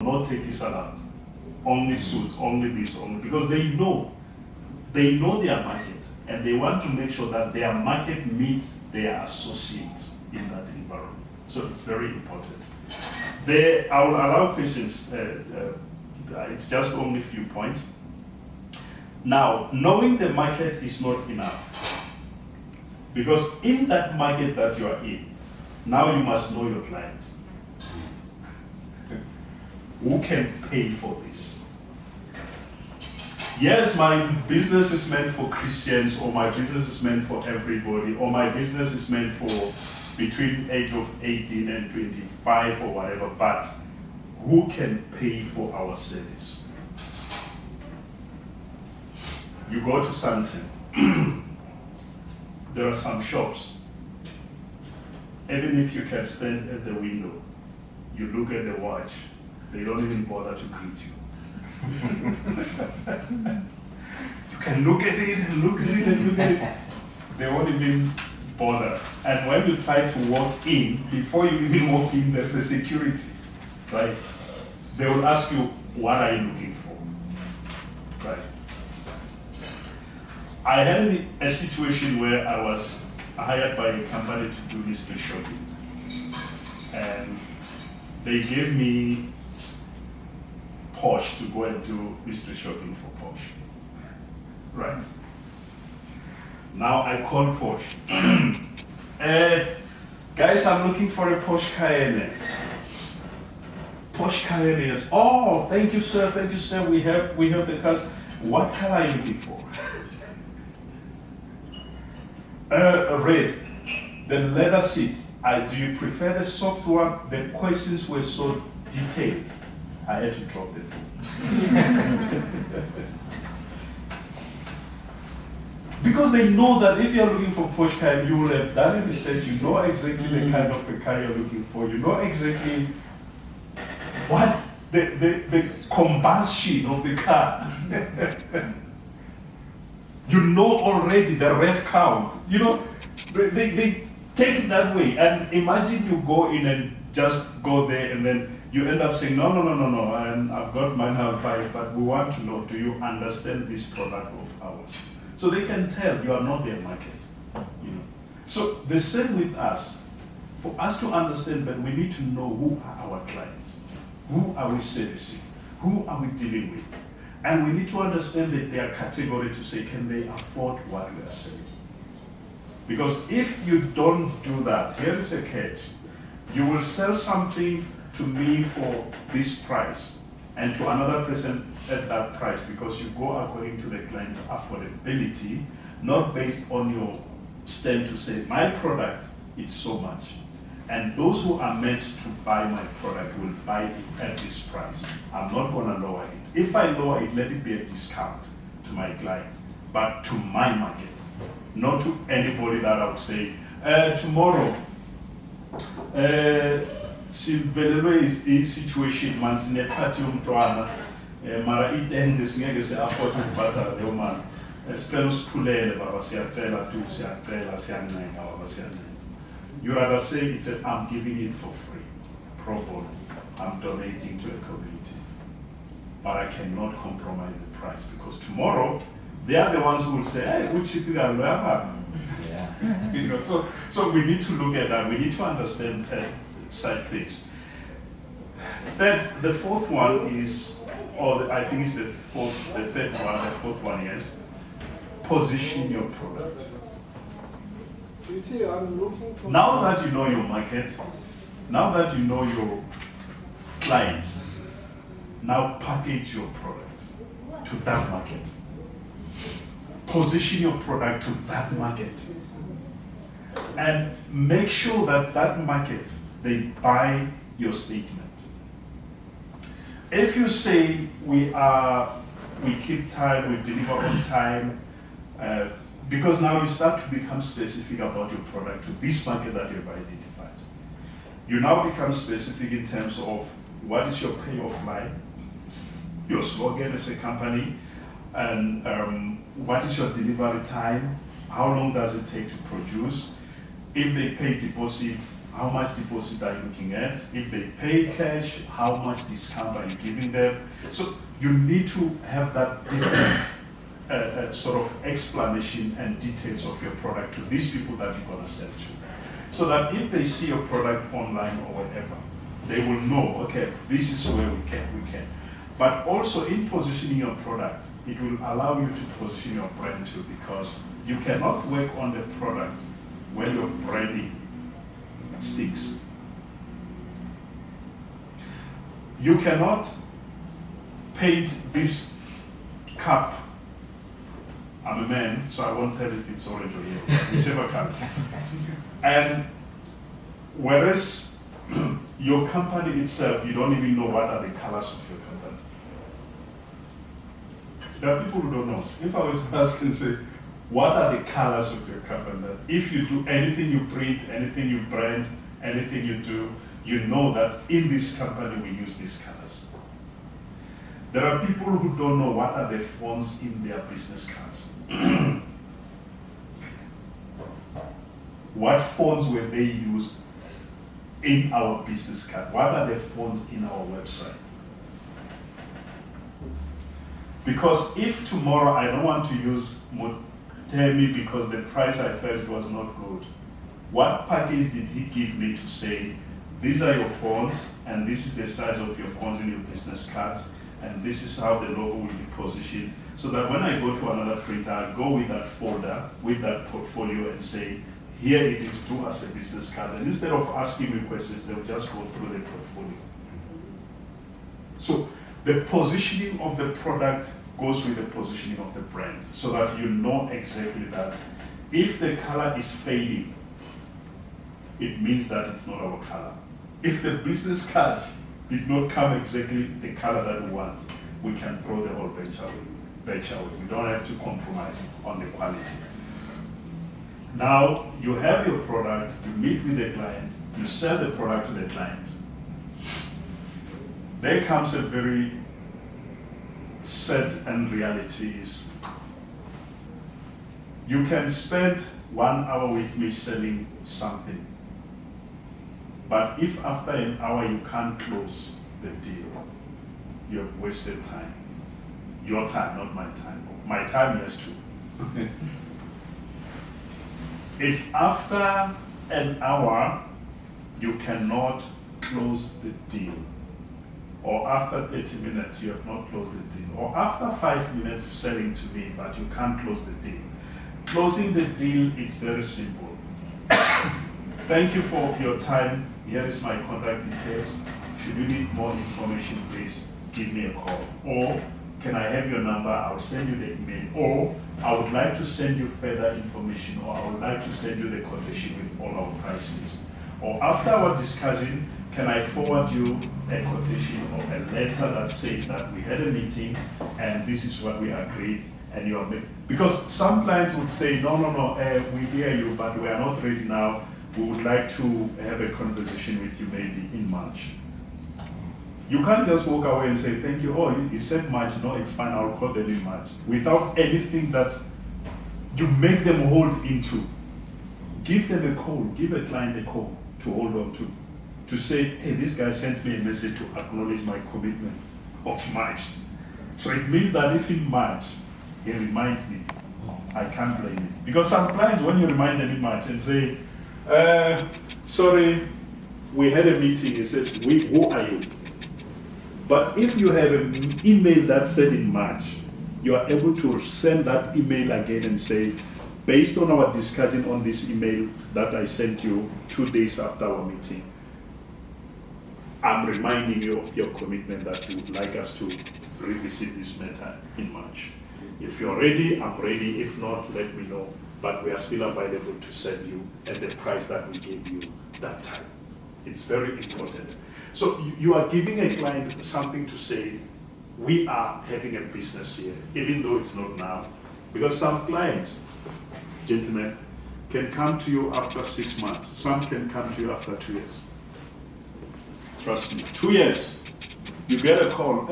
no turkey salad, only suits, only this, only, because they know their market, and they want to make sure that their market meets their associates in that environment. So it's very important. I will allow questions. It's just only a few points. Now, knowing the market is not enough, because in that market that you are in, now you must know your clients. Who can pay for this? Yes, my business is meant for Christians, or my business is meant for everybody, or my business is meant for between age of 18 and 25 or whatever, but who can pay for our service? You go to Sandton, there are some shops. Even if you can stand at the window, you look at the watch, they don't even bother to greet you. You can look at it and look at it and look at it. They won't even bother. And when you try to walk in, before you even walk in, there's a security, right? They will ask you, what are you looking for, right? I had a situation where I was hired by a company to do mystery shopping. And they gave me Porsche to go and do mystery shopping for Porsche. Right. Now I call Porsche. Guys, I'm looking for a Porsche Cayenne. Porsche Cayenne is, oh, thank you, sir, we have the cars. What color are you looking for? Red. The leather seat. Do you prefer the soft one? The questions were so detailed, I had to drop the phone. Because they know that if you're looking for Porsche car, you will have done research, you know exactly the kind of the car you're looking for, you know exactly what the combustion of the car. You know already the ref count. You know, they take it that way. And imagine you go in and just go there and then you end up saying, no, I've got mine, I'll buy it, but we want to know, do you understand this product of ours? So they can tell you are not their market. You know. So the same with us. For us to understand that we need to know who are our clients, who are we servicing, who are we dealing with. And we need to understand that their category to say, can they afford what we are selling? Because if you don't do that, here is a catch. You will sell something to me for this price and to another person at that price because you go according to the client's affordability, not based on your stand to say, my product is so much. And those who are meant to buy my product will buy it at this price. I'm not going to lower it. If I lower it, let it be a discount to my clients, but to my market, not to anybody that I would say, tomorrow, sivelelwe i-situation man sinephathi yomntwana mara itende singeke si-afford ukubhadala leyo mali sicela usiphulele baba siyacela tu siyacela siyancenga baba siyancenga. You rather say it's I'm giving it for free, pro bono, I'm donating to a community, but I cannot compromise the price because tomorrow they are the ones who will say, hey, which you yeah. You know, so we need to look at that. We need to understand side things. The fourth one is, I think it's the fourth one is position your product. Now that you know your market, now that you know your clients, now package your product to that market. Position your product to that market. And make sure that that market, they buy your statement. If you say we keep time, we deliver on time, because now you start to become specific about your product to this market that you've identified. You now become specific in terms of what is your pay or fly, your slogan as a company, and what is your delivery time, how long does it take to produce, if they pay deposits, how much deposit are you looking at? If they pay cash, how much discount are you giving them? So you need to have that different sort of explanation and details of your product to these people that you're going to sell to. So that if they see your product online or whatever, they will know, okay, this is where we can. But also in positioning your product, it will allow you to position your brand too, because you cannot work on the product when your branding stinks. You cannot paint this cup. I'm a man, so I won't tell if it's orange or yellow, whichever color. And whereas your company itself, you don't even know what are the colors of your company. There are people who don't know. If I was to ask and say, what are the colors of your company? That if you do anything you print, anything you brand, anything you do, you know that in this company we use these colors. There are people who don't know what are the fonts in their business cards. What fonts were they used in our business card? What are the fonts in our website? Because if tomorrow I don't want to use Motemi because the price I felt was not good, what package did he give me to say, these are your fonts, and this is the size of your fonts in your business cards, and this is how the logo will be positioned, so that when I go to another printer, I go with that folder, with that portfolio, and say, here it is to us a business card. And instead of asking me questions, they'll just go through the portfolio. So the positioning of the product goes with the positioning of the brand, so that you know exactly that if the color is fading, it means that it's not our color. If the business card did not come exactly the color that we want, we can throw the whole batch away. We don't have to compromise on the quality. Now, you have your product, you meet with the client, you sell the product to the client. There comes a very set and reality is, you can spend 1 hour with me selling something, but if after an hour you can't close the deal, you have wasted time. Your time, not my time. My time, yes, too. If after an hour you cannot close the deal, or after 30 minutes you have not closed the deal, or after 5 minutes selling to me but you can't close the deal, closing the deal is very simple. Thank you for your time. Here is my contact details. Should you need more information, please give me a call. Or can I have your number? I'll send you the email. Or I would like to send you further information, or I would like to send you the quotation with all our prices. Or after our discussion, can I forward you a quotation or a letter that says that we had a meeting and this is what we agreed, and you are because some clients would say, no, we hear you, but we are not ready now. We would like to have a conversation with you maybe in March. You can't just walk away and say, thank you, oh, you said March, no, it's fine, I'll call them in March, without anything that you make them hold into. Give them a call, give a client a call to hold on to say, hey, this guy sent me a message to acknowledge my commitment of March. So it means that if in March, he reminds me, I can't blame him. Because some clients, when you remind them in March and say, sorry, we had a meeting, he says, who are you? But if you have an email that said in March, you are able to send that email again and say, based on our discussion on this email that I sent you 2 days after our meeting, I'm reminding you of your commitment that you would like us to revisit this matter in March. If you're ready, I'm ready. If not, let me know. But we are still available to send you at the price that we gave you that time. It's very important. So you are giving a client something to say, we are having a business here, even though it's not now. Because some clients, gentlemen, can come to you after 6 months. Some can come to you after 2 years. Trust me, 2 years, you get a call.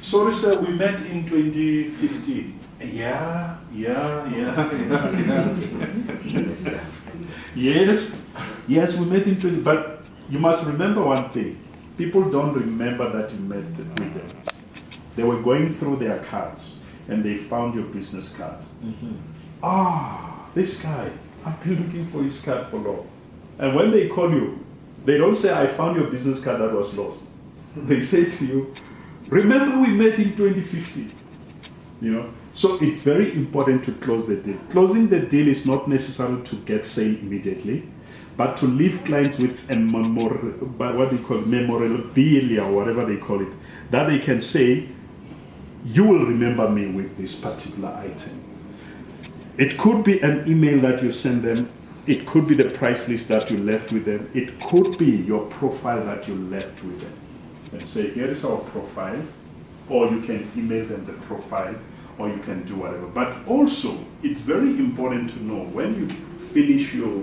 Sorry, sir, we met in 2015. Yeah. Yes. Yes, we met in 20, but you must remember one thing. People don't remember that you met with them. They were going through their cards and they found your business card. This guy, I've been looking for his card for long. And when they call you, they don't say, I found your business card that was lost. They say to you, remember we met in 2015. You know, so it's very important to close the deal. Closing the deal is not necessary to get sale immediately, but to leave clients with a memorabilia, or whatever they call it, that they can say, you will remember me with this particular item. It could be an email that you send them. It could be the price list that you left with them. It could be your profile that you left with them. And say, here is our profile, or you can email them the profile, or you can do whatever. But also, it's very important to know when you finish your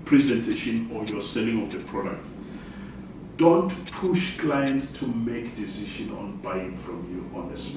presentation or your selling of the product, don't push clients to make decision on buying from you on the spot.